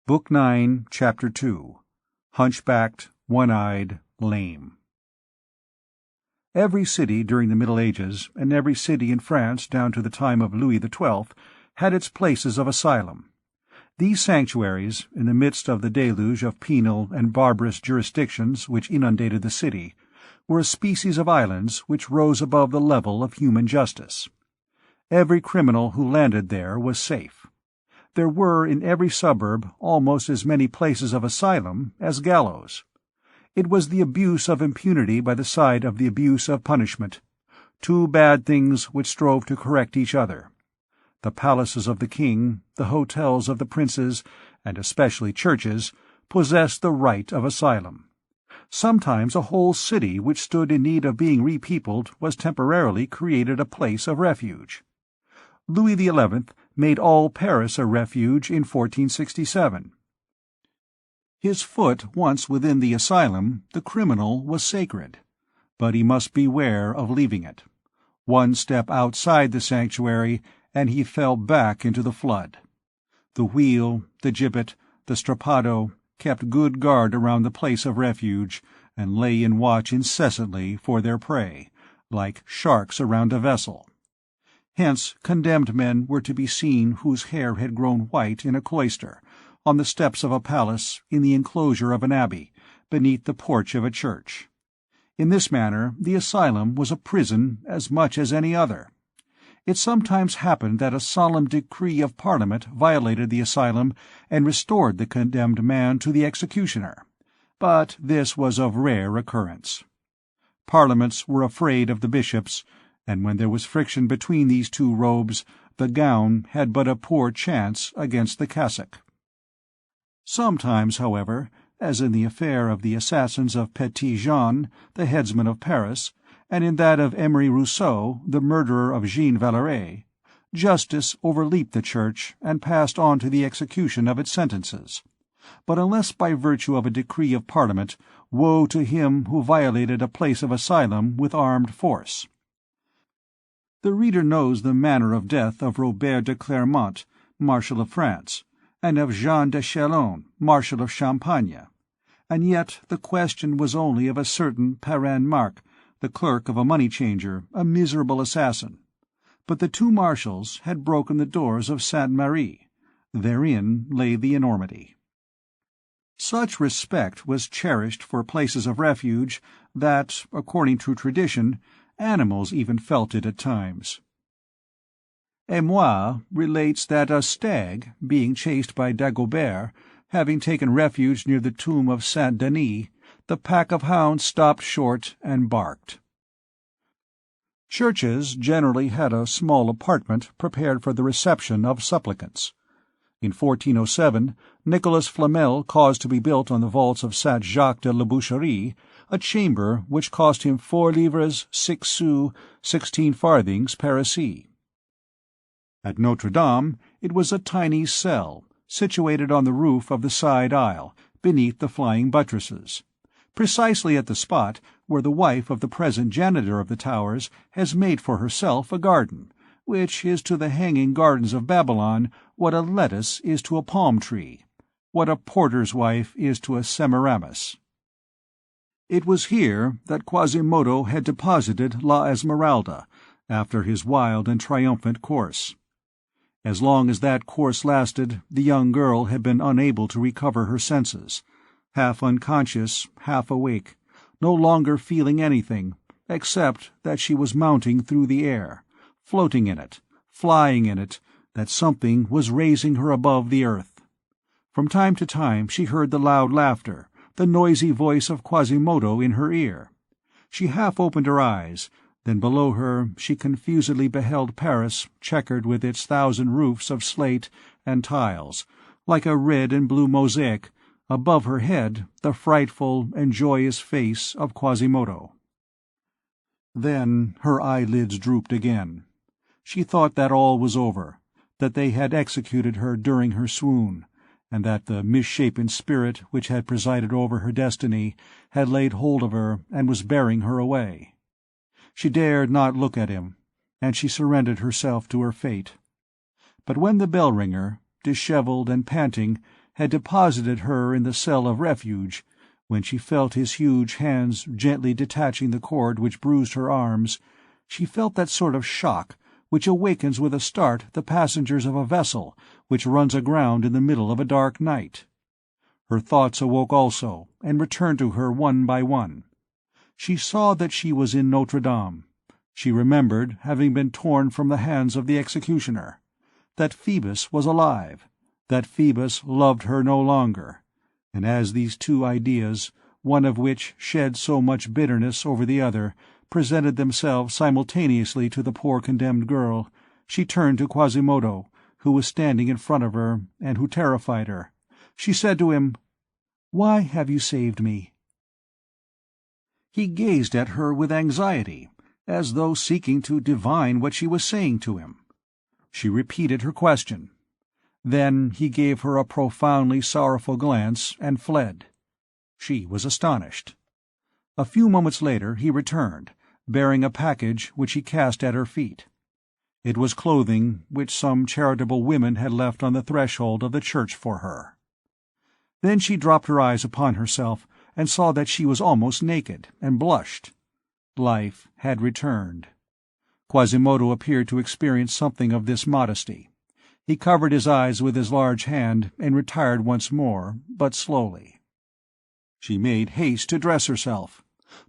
Book 9, Chapter 2. Hunchbacked, One-Eyed, Lame. Every city during the Middle Ages, and every city in France down to the time of Louis XII, had its places of asylum. These sanctuaries, in the midst of the deluge of penal and barbarous jurisdictions which inundated the city, were a species of islands which rose above the level of human justice. Every criminal who landed there was safe. There were in every suburb almost as many places of asylum as gallows. It was the abuse of impunity by the side of the abuse of punishment, two bad things which strove to correct each other. The palaces of the king, the hotels of the princes, and especially churches, possessed the right of asylum. Sometimes a whole city which stood in need of being repeopled was temporarily created a place of refuge. Louis XI made all Paris a refuge in 1467. His foot once within the asylum, the criminal was sacred, but he must beware of leaving it. One step outside the sanctuary, and he fell back into the flood. The wheel, the gibbet, the strappado kept good guard around the place of refuge, and lay in watch incessantly for their prey, like sharks around a vessel. Hence condemned men were to be seen whose hair had grown white in a cloister, on the steps of a palace, in the enclosure of an abbey, beneath the porch of a church. In this manner the asylum was a prison as much as any other. It sometimes happened that a solemn decree of Parliament violated the asylum and restored the condemned man to the executioner, but this was of rare occurrence. Parliaments were afraid of the bishops, and when there was friction between these two robes, the gown had but a poor chance against the cassock. Sometimes, however, as in the affair of the assassins of Petit Jean, the headsman of Paris, and in that of Emery Rousseau, the murderer of Jean Valeret, justice overleaped the Church and passed on to the execution of its sentences. But unless by virtue of a decree of Parliament, woe to him who violated a place of asylum with armed force. The reader knows the manner of death of Robert de Clermont, Marshal of France, and of Jean de Chalon, Marshal of Champagne, and yet the question was only of a certain Parrain Marc, the clerk of a money-changer, a miserable assassin. But the two marshals had broken the doors of Sainte-Marie. Therein lay the enormity. Such respect was cherished for places of refuge that, according to tradition, animals even felt it at times. Emois relates that a stag, being chased by Dagobert, having taken refuge near the tomb of Saint Denis, the pack of hounds stopped short and barked. Churches generally had a small apartment prepared for the reception of supplicants. In 1407, Nicolas Flamel caused to be built on the vaults of Saint Jacques de la Boucherie a chamber which cost him 4 livres 6 sous 16 farthings parisis. At Notre Dame it was a tiny cell, situated on the roof of the side aisle, beneath the flying buttresses, precisely at the spot where the wife of the present janitor of the towers has made for herself a garden, which is to the hanging gardens of Babylon what a lettuce is to a palm tree, what a porter's wife is to a Semiramis. It was here that Quasimodo had deposited La Esmeralda, after his wild and triumphant course. As long as that course lasted, the young girl had been unable to recover her senses, half unconscious, half awake, no longer feeling anything, except that she was mounting through the air, floating in it, flying in it, that something was raising her above the earth. From time to time she heard the loud laughter, the noisy voice of Quasimodo in her ear. She half opened her eyes, then below her she confusedly beheld Paris checkered with its 1,000 roofs of slate and tiles, like a red and blue mosaic, above her head the frightful and joyous face of Quasimodo. Then her eyelids drooped again. She thought that all was over, that they had executed her during her swoon, and that the misshapen spirit which had presided over her destiny had laid hold of her and was bearing her away. She dared not look at him, and she surrendered herself to her fate. But when the bell-ringer, dishevelled and panting, had deposited her in the cell of refuge, when she felt his huge hands gently detaching the cord which bruised her arms, she felt that sort of shock which awakens with a start the passengers of a vessel which runs aground in the middle of a dark night. Her thoughts awoke also, and returned to her one by one. She saw that she was in Notre Dame. She remembered having been torn from the hands of the executioner, that Phoebus was alive, that Phoebus loved her no longer, and as these two ideas, one of which shed so much bitterness over the other, presented themselves simultaneously to the poor condemned girl, she turned to Quasimodo, who was standing in front of her, and who terrified her. She said to him, "Why have you saved me?" He gazed at her with anxiety, as though seeking to divine what she was saying to him. She repeated her question. Then he gave her a profoundly sorrowful glance and fled. She was astonished. A few moments later he returned, bearing a package which he cast at her feet. It was clothing which some charitable women had left on the threshold of the church for her. Then she dropped her eyes upon herself and saw that she was almost naked, and blushed. Life had returned. Quasimodo appeared to experience something of this modesty. He covered his eyes with his large hand and retired once more, but slowly. She made haste to dress herself.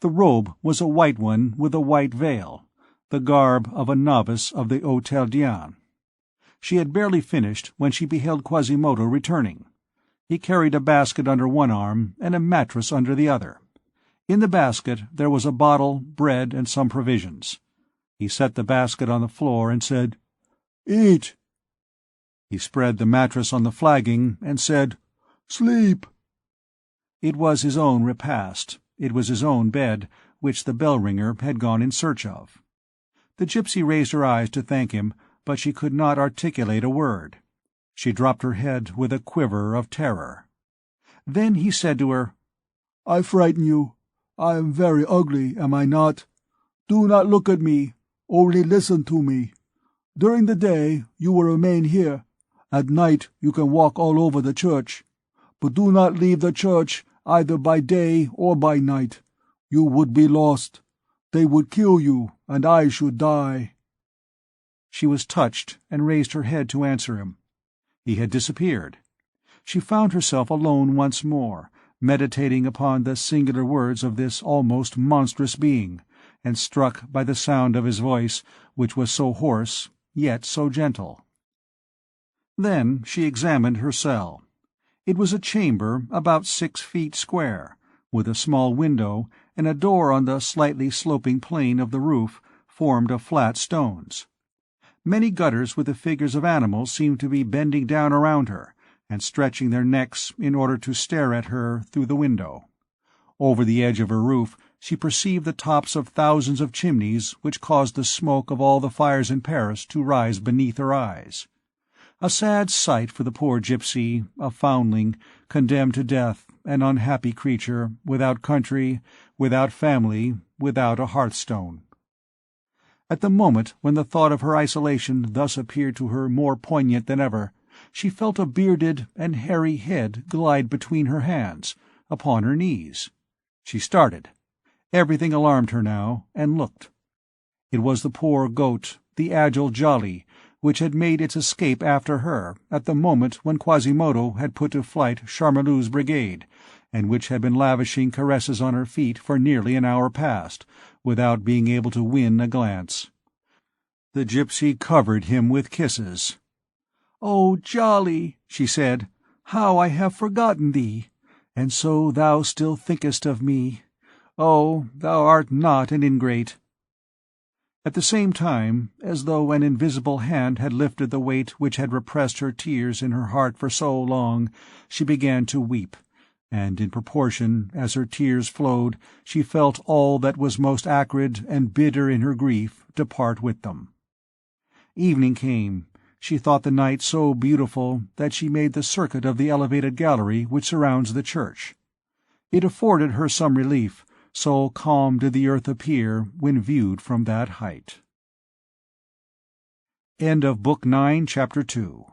The robe was a white one with a white veil, the garb of a novice of the Hôtel Diane. She had barely finished when she beheld Quasimodo returning. He carried a basket under one arm and a mattress under the other. In the basket there was a bottle, bread, and some provisions. He set the basket on the floor and said, "Eat." He spread the mattress on the flagging and said, "Sleep." It was his own repast, it was his own bed, which the bell-ringer had gone in search of. The gypsy raised her eyes to thank him, but she could not articulate a word. She dropped her head with a quiver of terror. Then he said to her, "I frighten you. I am very ugly, am I not? Do not look at me, only listen to me. During the day you will remain here. At night you can walk all over the church. But do not leave the church either by day or by night. You would be lost. They would kill you, and I should die." She was touched and raised her head to answer him. He had disappeared. She found herself alone once more, meditating upon the singular words of this almost monstrous being, and struck by the sound of his voice, which was so hoarse, yet so gentle. Then she examined her cell. It was a chamber about 6 feet square, with a small window, and a door on the slightly sloping plane of the roof, formed of flat stones. Many gutters with the figures of animals seemed to be bending down around her, and stretching their necks in order to stare at her through the window. Over the edge of her roof she perceived the tops of thousands of chimneys which caused the smoke of all the fires in Paris to rise beneath her eyes. A sad sight for the poor gypsy, a foundling, condemned to death, an unhappy creature, without country, without family, without a hearthstone. At the moment when the thought of her isolation thus appeared to her more poignant than ever, she felt a bearded and hairy head glide between her hands, upon her knees. She started. Everything alarmed her now, and looked. It was the poor goat, the agile Jolly, which had made its escape after her, at the moment when Quasimodo had put to flight Charmelus's brigade, and which had been lavishing caresses on her feet for nearly an hour past, without being able to win a glance. The gypsy covered him with kisses. "Oh, Jolly," she said, "how I have forgotten thee! And so thou still thinkest of me. Oh, thou art not an ingrate." At the same time, as though an invisible hand had lifted the weight which had repressed her tears in her heart for so long, she began to weep, and in proportion as her tears flowed she felt all that was most acrid and bitter in her grief depart with them. Evening came. She thought the night so beautiful that she made the circuit of the elevated gallery which surrounds the church. It afforded her some relief, so calm did the earth appear when viewed from that height. End of Book 9, Chapter 2.